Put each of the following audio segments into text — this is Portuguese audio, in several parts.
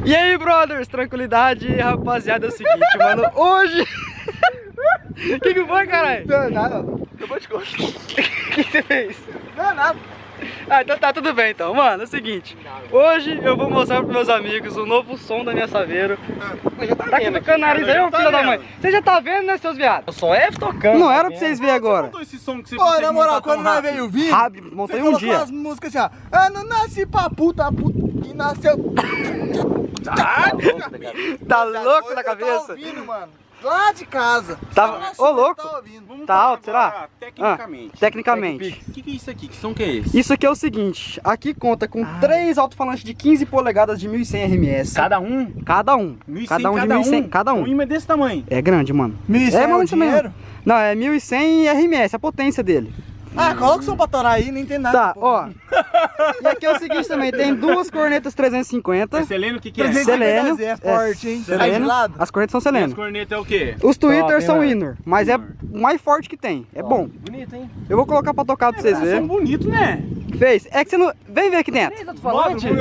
E aí, brothers, tranquilidade, rapaziada, é o seguinte, mano, hoje... que foi, caralho? Não, nada, eu vou te contar. O que você fez? Não, nada. Ah, então tá tudo bem então, mano, é o seguinte, hoje eu vou mostrar pros meus amigos o novo som da minha Saveiro. Tá colocando o nariz aí, ô filho da mãe? Você já tá vendo, né, seus viados? O som é tocando. Não era pra vocês verem agora. Esse som que você Pô, na moral, quando nós veio vir, montei você um dia. as músicas assim, ó. Eu não nasci pra puta, que nasceu... Tá louco da Eu cabeça? tô ouvindo, mano. Lá de casa. Tá, ô louco. Tá alto, será? Tecnicamente. Tecnicamente. O que é isso aqui? Que som que é esse? Isso aqui é o seguinte, aqui conta com 3 alto-falantes de 15 polegadas de 1100 RMS. Cada um? Cada um. 1.100 Cada um de 1100. Cada um. Um imã desse tamanho. É grande, mano. 1.100 é o isso mesmo. dinheiro? Não, é 1100 RMS, a potência dele. Ah, coloca o som pra torar aí, não tem nada. Tá, ó. E aqui é o seguinte também, tem 2 cornetas 350. É Seleno, o que é? Seleno. É forte, hein? Sai de Seleno. lado. As cornetas são As Seleno. cornetas é o quê? Os tweeters são né? Inner, mas é o mais forte que tem. É bom. Bonito, hein? Eu vou colocar pra tocar pra vocês São verem. bonito, né? Fez. É que você não... Vem ver aqui dentro.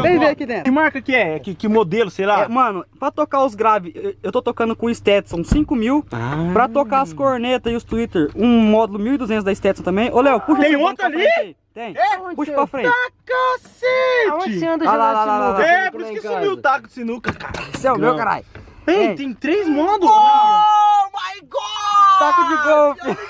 Vem ver aqui Que dentro. marca que é? Que modelo, sei lá? É, mano, pra tocar os graves, eu tô tocando com o Stetson 5000. Pra tocar as cornetas e os tweeter, um módulo 1200 da Stetson também. Ô, Léo, puxa Tem esse outro pra ali? frente aí. Tem. Puxa pra frente. Cacete! Aonde você anda Ah, lá, jogando lá, lá, sinuca? lá. É, por isso que sumiu o taco de sinuca, cara. Esse é o meu, caralho. Tem 3 módulos. Oh my God! Taco de golfe.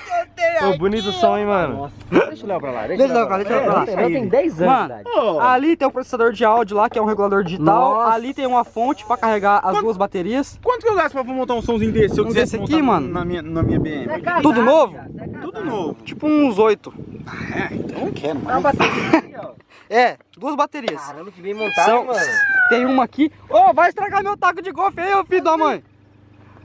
Pô, bonito o som, hein, mano? Deixa o Léo pra lá. Deixa o Léo pra lá, deixa o Léo pra lá. Léo tem 10 anos de Mano, idade. Ô, ali tem um processador de áudio lá, que é um regulador digital. Nossa. Ali tem uma fonte pra carregar as 2 baterias. quanto que eu gasto pra montar um somzinho desse? Se eu Um quisesse desse montar aqui, mano? na minha BM. Tudo novo? Tudo novo. Tipo uns 8. Então não quero Dá uma mais. bateria aqui, ó. É, 2 baterias. Caramba, que bem montado, São... mano. Tem uma aqui. Ô, vai estragar meu taco de golfe aí, ô filho da mãe.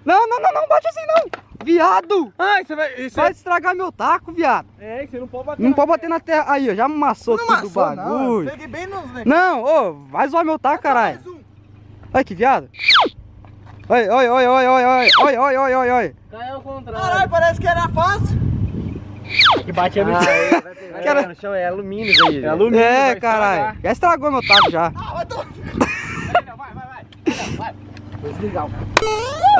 Não, bate assim não. Viado. Ah, você vai... Vai estragar meu taco, viado. É, você não pode bater. Não pode bater na terra. Aí, ó, já amassou Não tudo o amassou, não. bagulho. Peguei bem nos negócios. Não, ô, vai zoar meu taco, caralho. Olha que viado. Oi. Caiu ao contrário. Caralho, parece que era fácil. Que batia no chão. Quero- No chão é alumínio isso aí. É alumínio. É, vai caralho. Já estragou meu taco já. Ah, vai tomar. Vou desligar o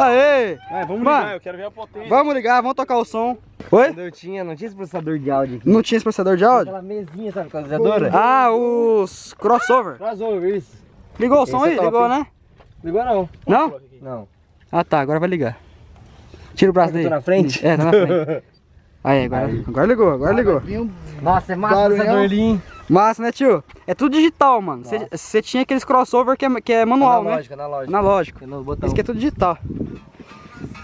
Aê. Vai, vamos Mano, ligar, eu quero ver a potência. Vamos ligar, vamos tocar o som. Oi? Quando eu tinha, não tinha esse processador de áudio aqui. Não tinha esse processador de áudio? Aquela mesinha, sabe, casadora? Ah, os crossover. Crossover, isso. Ligou o som Esse é aí? top, Ligou, hein? né? Ligou não? Não? Não. Ah tá, agora vai ligar. Tira o braço Eu daí. tô na frente? É, tá na frente. Aí, agora ligou, agora ligou. Nossa, é massa o Barulhão. processador ali, hein? Massa, né, tio? É tudo digital, mano. Você tinha aqueles crossover que é manual, né? Analógico. Analógico. No botão. Isso aqui é tudo digital.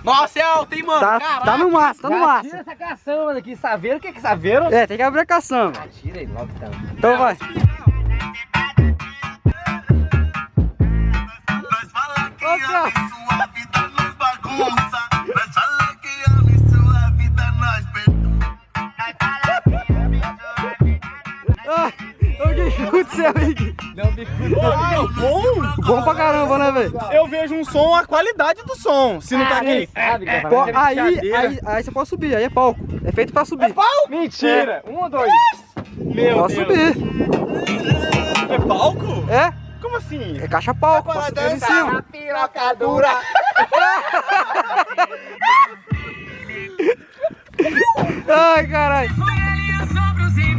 Nossa, é alto, hein, mano? Tá no massa, tá no Já massa. tira essa caçamba daqui, saveiro, o que é que saveiro? É, tem que abrir a caçamba. Ah, tira aí logo, então. Então vai. Nós fala que Nossa. ama e sua vida nós bagunça. Nós fala que ama e sua vida nós perturba. Ah, o que aconteceu aí? Bom? Bom pra caramba, né, velho? Eu vejo um som, a qualidade do som. Se não tá aquele... Sabe, cara? Pô, Mas é aí você pode subir, aí é palco. É feito pra subir. Mentira! 1 ou 2? Meu Pode Deus. subir. É palco? É? Como assim? É caixa palco, pra subir em cima. Pirocadura. Ai, caralho.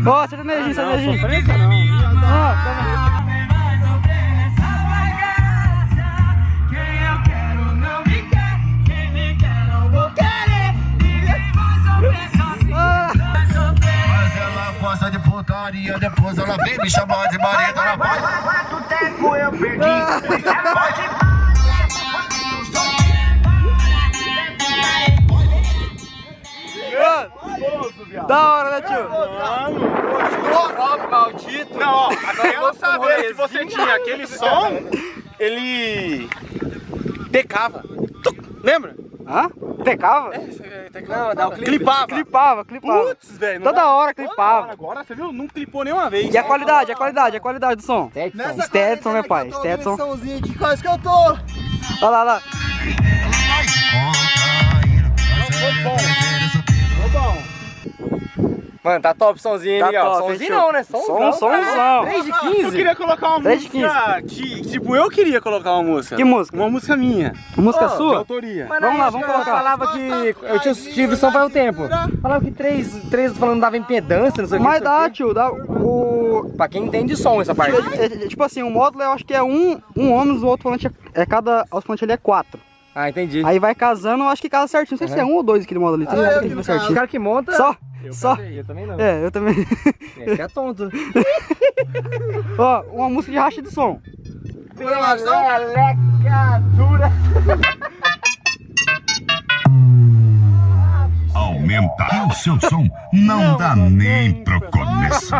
Ó, sertanejinho, sertanejinho. Sofrência não. Ah, Mas ela gosta de putaria, depois ela vem me chamar de marido. Ela vai. Quanto tempo eu perdi? da hora, né, tio? Maldito. Não, ó, aquela saber que você tinha aquele som, ele tecava. Lembra? Hã? Tecava? Não, dá o clipava. Clipava. Putz, velho. não Toda dá- hora toda clipava. hora. Agora, você viu? Não clipou nenhuma vez. E a qualidade do som. Stetson. Stetson, meu pai, Stetson. Somzinho aqui, quase que eu tô. Olha lá. Foi bom. Mano, tá top somzinho, Tá Miguel. top, Somzinho fechou. não, né? Somzão. 3 de 15? Eu queria colocar uma 3 de música. Tipo, eu queria colocar uma música. Que música? Uma música minha. Música De sua? autoria. Vamos lá, vamos Eu colocar. falava que eu tive som faz um tempo. Falava que 3 falando dava impedância, não sei o que. Mas não sei o dá, quê. tio, dá o... Pra quem entende de som essa parte. Tipo assim, o módulo eu acho que é um ônibus, o outro falante cada alto-falante ali é 4. Ah, entendi. Aí vai casando, eu acho que casa certinho. Não sei se é 1 ou 2 aquele módulo ali. Tem eu que que ver no O certinho. cara que monta... Só? Eu Só? também, eu também não. É, eu também. Esse é tonto. Ó, uma música de racha de som. Pelecadura. Aumenta o seu som, não dá nem pro começo.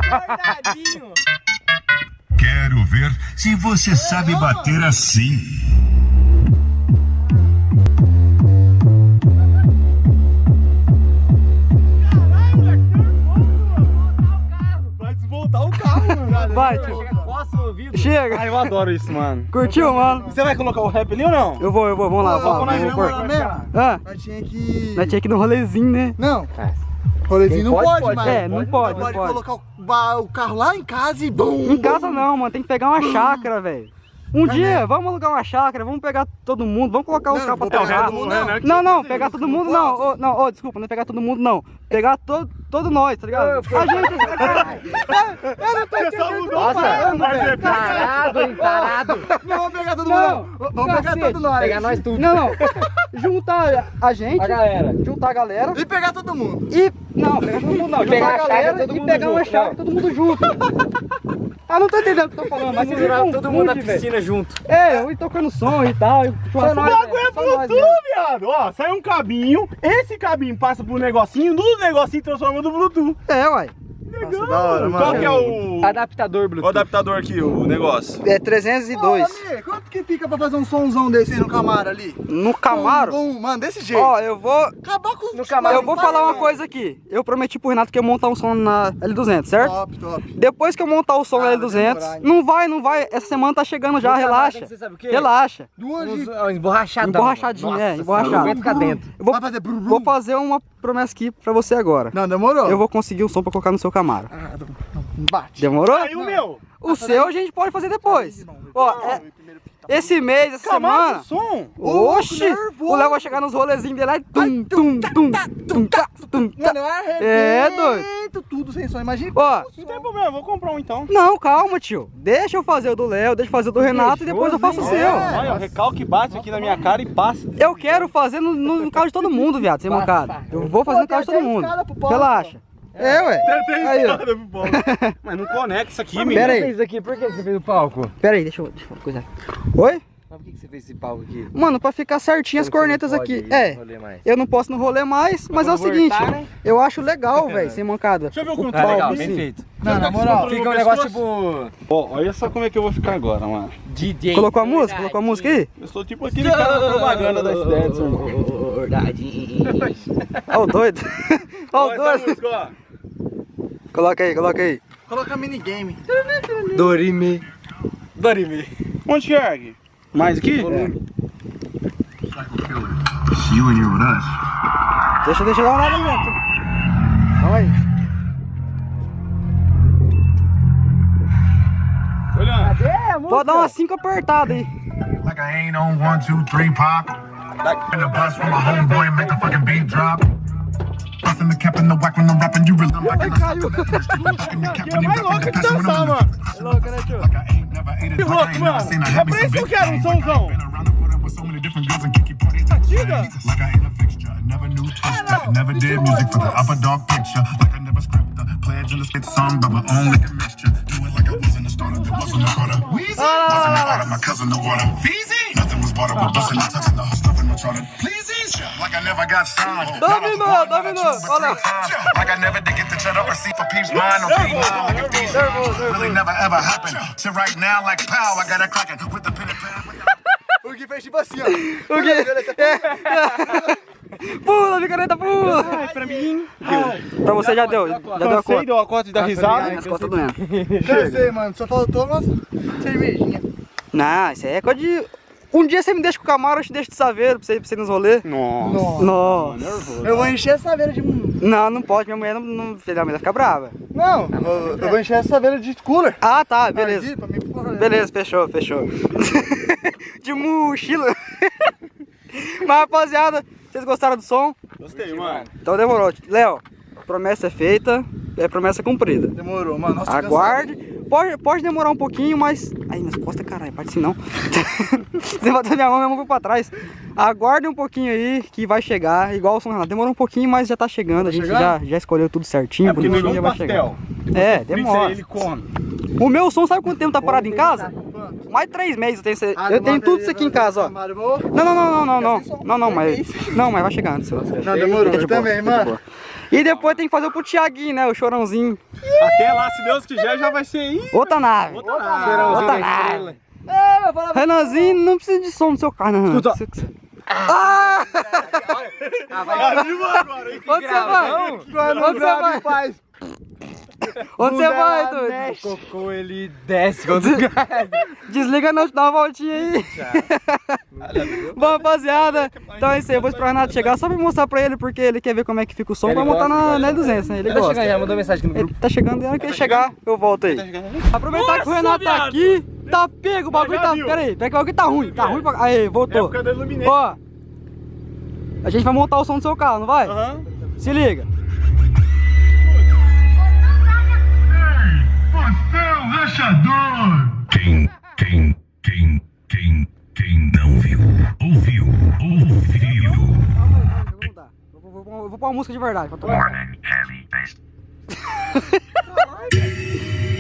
Quero ver se você sabe bater assim. Vai desmontar o carro, mano. Vai, tio. Coça o ouvido. Chega. Ah, eu adoro isso, mano. Curtiu, mano? Você vai colocar o rap ali ou não? Eu vou, vamos lá, vamos lá. nós Vamos pôr. vamos mesmo? Ah, Nós tinha que... nós tinha que ir no rolezinho, né? Não, É. rolezinho Quem não pode, pode, pode. mas... É, não pode, Pode não pode. colocar o carro lá em casa e bum! Em casa não, mano. Tem que pegar uma chácara, velho. Um dia, vamos alugar uma chácara, vamos pegar todo mundo, vamos colocar os Não, carros pra vou pegar pegar. todo mundo, não. Não, pegar todo mundo não. Ô, não, ô, desculpa, não é pegar todo mundo não. Pegar todo nós, tá ligado? A gente. Eu não tô entendendo. Nossa, parado, hein, parado. Não vamos pegar todo Não, mundo, não. Vamos pegar todo nós. Pegar nós tudo. Não. Juntar a gente. A galera. Juntar a galera. E pegar todo mundo. E. Não, pegar todo mundo não. Juntar Pegar a a chácara, galera todo e mundo pegar uma junto, chácara não. todo mundo junto. Ah, não tô entendendo o que eu tô falando, mas você Misturar todo mundo na confunde, velho. piscina junto. É, eu ia tocando som e tal. Só nós, O bagulho é Bluetooth, viado. Ó, sai um cabinho, esse cabinho passa pro negocinho, do negocinho transforma no Bluetooth. É, uai. Nossa, da hora, mano. Qual que é o Adaptador Bluetooth. adaptador aqui, o negócio? É 302. Ô, Ale, quanto que fica pra fazer um somzão desse aí no Camaro ali? No Camaro? Mano, desse jeito. Ó, eu vou. Acabar com No Camaro. Eu vou falar uma coisa aqui. Eu prometi pro Renato que eu ia montar um som na L200, certo? Top, top. Depois que eu montar o som na vai L200, demorar, hein? não vai. Essa semana tá chegando já, relaxa. Você sabe o quê? Relaxa. Duas de... Emborrachadão. Emborrachadinho, Nossa, é, emborrachado. Não aguento ficar dentro. Eu vou, Vai fazer brum, brum. vou fazer uma promessa aqui pra você agora. Não, demorou. Eu vou conseguir um som pra colocar no seu Camaro. Bate. Demorou? Aí o meu. O seu a gente pode fazer depois. Ó, esse mês, essa semana. Camaro, som. Oxi! nervoso. O Léo vai chegar nos rolezinhos dele lá e tum, tum, tum, tum, tá, tum, tá. Mano, eu arrebento É, doido. tudo sem som. Imagina. Ó, Não tem problema, vou comprar um então. não, calma, tio. Deixa eu fazer o do Léo, deixa eu fazer o do Renato e depois eu faço o seu. Olha, o recalque bate aqui na minha cara e passa. Eu quero fazer no carro de todo mundo, viado, sem mancada. Eu vou fazer no carro de todo mundo. Relaxa. É, ué. Aí, ó. Mas não conecta isso aqui, Pera menino. aí. Fez aqui, por que você fez o palco? Pera aí, deixa eu coisar. Oi? Mas por que você fez esse palco aqui? Mano, pra ficar certinho as cornetas aqui. É, eu não posso no rolê mais, mas é o seguinte, eu acho legal, velho, sem mancada. Deixa eu ver o O controle. palco legal, em bem si. feito. Não, na moral. Fica um negócio tipo... Ó, olha só como é que eu vou ficar agora, mano. DJ. Colocou a música? Colocou a música aí? Eu sou tipo aquele cara da propaganda da Stetson, irmão. Ó o doido. Ó o Olha essa doido. música, ó. Coloca aí, coloca aí. Coloca minigame. Dorime. Onde que ergue? Mais aqui? You and you with us. Deixa eu dar uma olhada dentro. Calma aí. Olhando. Pode dar umas 5 apertadas aí. Like I ain't on 1, 2, 3 pop. In the bus with my homeboy and make the fucking beat drop. Bustin' the cap and the whack when I'm rapping, you really back in the back in the cap when you rapping the passion when I'm Louco, né, tio? like I ain't never ate it, Que like I louco, ain't never mano. seen a É happy por isso que eu some quero um somzão. Been around the world with so many different girls and kicky parties. Like I ain't a fixture, I never knew twister. Never did music for the upper dog picture. Like I never script the pledge in the spit song, but my own like a mixture. Do it like I wasn't a starter, there wasn't a quarter. Weezy, wasn't the order, my cousin the water. Feezy, nothing was bought up, but busting and touching the whole stuff in my charter. Pleasies, like I never got signed. Dominou, olha. Like I never did get the cheddar receipt for Peeps mine or P9 like a piece. Really never ever happened. To right now like pow, I got it cracking with the pen and pad. O Gui fez tipo assim, ó. O quê? Pula, picareta, pula. Ai, pra mim. Pra você já deu a Cansei, conta. deu a cota de dar risada. As costas doendo. Cansei, mano. Só faltou uma cervejinha. Não, isso aí é coisa de Um dia você me deixa com o Camaro, eu te deixo de Saveiro pra você ir nos rolês. Nossa. Eu vou encher essa veira de... Não, não pode, minha mulher não minha mulher vai ficar brava. Não, eu vou encher essa veira de cooler. Ah, tá, beleza. Pra mim, porra, Beleza, fechou. De mochila. Mas, rapaziada, vocês gostaram do som? Gostei, mano. Então demorou. Léo, promessa é feita, é promessa cumprida. Demorou, mano. Nossa, Aguarde. Pode demorar um pouquinho, mas... Ai, minhas costas, caralho, parte assim não. Você bateu minha mão foi pra trás. Aguarde um pouquinho aí, que vai chegar. Igual o som Renato. Demorou um pouquinho, mas já tá chegando. A gente já escolheu tudo certinho. Porque bonitinho, não é já um vai chegar. pastel. É, demora. Ele come. O meu som, sabe quanto tempo tá parado em casa? Mais de 3 meses eu tenho tudo isso aqui em casa, ó. Não, mas vai chegar antes. Não, demorou, Fica de boa, também, fica de mano. boa. E depois tem que fazer pro Thiaguinho, né? O chorãozinho. Até lá, se Deus quiser, já vai ser aí. Outra nave. Outra nave. Renanzinho, não precisa de som no seu carro, não. Escuta. Ah! Onde você vai? Onde você vai? Onde você vai, doido? Cocô, ele desce quando Desliga não, dá uma voltinha aí. Bom, rapaziada, então é isso aí. Eu vou esperar o Renato chegar só pra mostrar pra ele, porque ele quer ver como é que fica o som pra montar na L200, né? Ele Tá gosta. chegando, já mandou mensagem aqui no grupo. Ele tá chegando, e na hora que ele chegar, eu volto aí. Aproveitar que o Renato tá aqui, tá pego, o bagulho tá... Pera aí, pera que o bagulho tá ruim, pra... Aí, voltou. Época da Iluminete. Ó, a gente vai montar o som do seu carro, não vai? Se liga. Você é o rachador! Quem não viu, ouviu. Não dá. Eu vou pôr uma música de verdade pra tocar.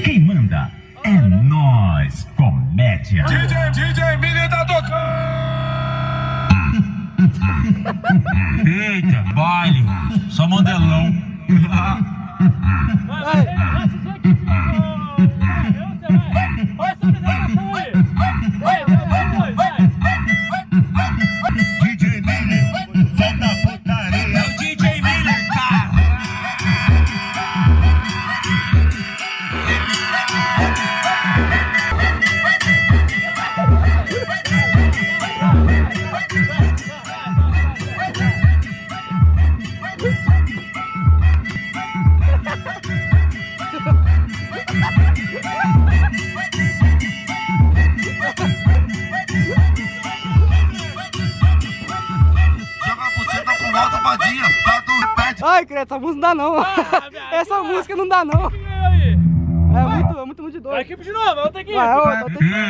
Quem manda é nós, comédia. DJ Mili tá tocando! Eita, baile, só modelão. DJ Miller, solta a putaria. É o DJ Miller, cara. Ai, credo, essa música não dá não. Essa música não dá não. É muito de doido. Vai aqui de novo, eu tenho que ir.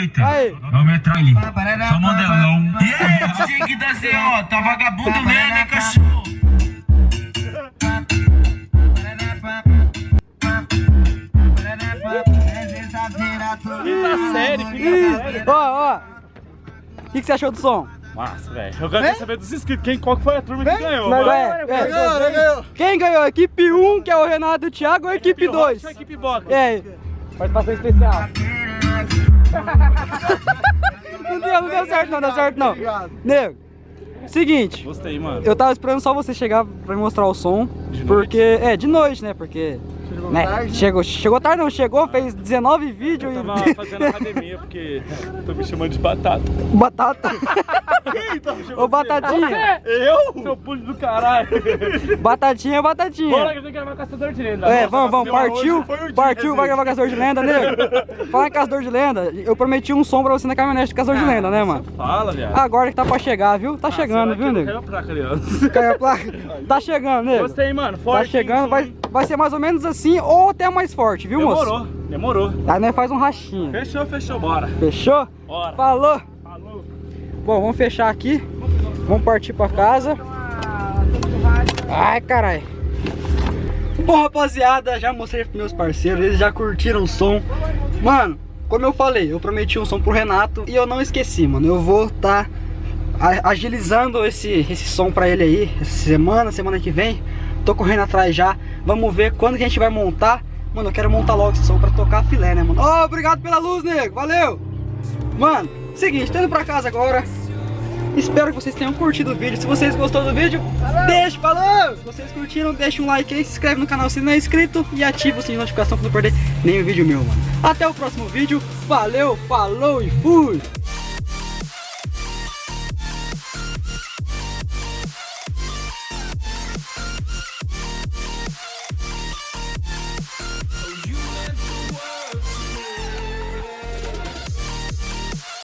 Eita, Aí. vamos entrar ali. Só modelão. E aí, DJ que tá assim, ó, tá vagabundo mesmo, né, cachorro? Quinta série. Ó. O que você achou do som? Massa, velho. Eu quero saber dos inscritos, qual que foi a turma que ganhou. Ganhou. Quem ganhou? Equipe 1, que é o Renato e o Thiago, ou a equipe 2? Ou a equipe Boca? É. Participação especial. Não deu certo não. Nego, seguinte. Gostei, mano. Eu tava esperando só você chegar pra me mostrar o som. Porque. De noite, né? Porque. Chegou tarde não, fez 19 vídeos Eu tava fazendo academia porque tô me chamando de batata. Batata. Quem tá me chamando Ô, Batatinha. Eu? Seu pulo do caralho. Batatinha. Bora que eu tenho que gravar Caçador de Lenda. Vamos, partiu, vai gravar Caçador de Lenda, nego. Falar em Caçador de Lenda, eu prometi um som pra você na caminhonete do Caçador de Lenda, né, mano? Fala, viado. Agora que tá pra chegar, viu? Tá chegando, viu, nego? Caiu a placa ali, ó. Caiu a placa. Tá chegando, nego. Gostei, mano. Forte. Tá chegando, vai ser mais ou menos assim ou até mais forte, viu, moço? Demorou. Aí nós faz um rachinho. Fechou, bora. Fechou? Bora. Falou. Bom, vamos fechar aqui. Vamos partir pra casa. Ai, carai. Bom, rapaziada, já mostrei pros meus parceiros, eles já curtiram o som. Mano, como eu falei, eu prometi um som pro Renato e eu não esqueci, mano. Eu vou tá agilizando esse som pra ele aí, essa semana que vem. Tô correndo atrás já. Vamos ver quando que a gente vai montar. Mano, eu quero montar logo esse som pra tocar filé, né, mano? Ô, obrigado pela luz, nego. Valeu. Mano, seguinte, tô indo pra casa agora. Espero que vocês tenham curtido o vídeo. Se vocês gostaram do vídeo, deixa, falou! Se vocês curtiram, deixa um like aí, se inscreve no canal se não é inscrito e ativa o sininho de notificação pra não perder nenhum vídeo meu, mano. Até o próximo vídeo. Valeu, falou e fui!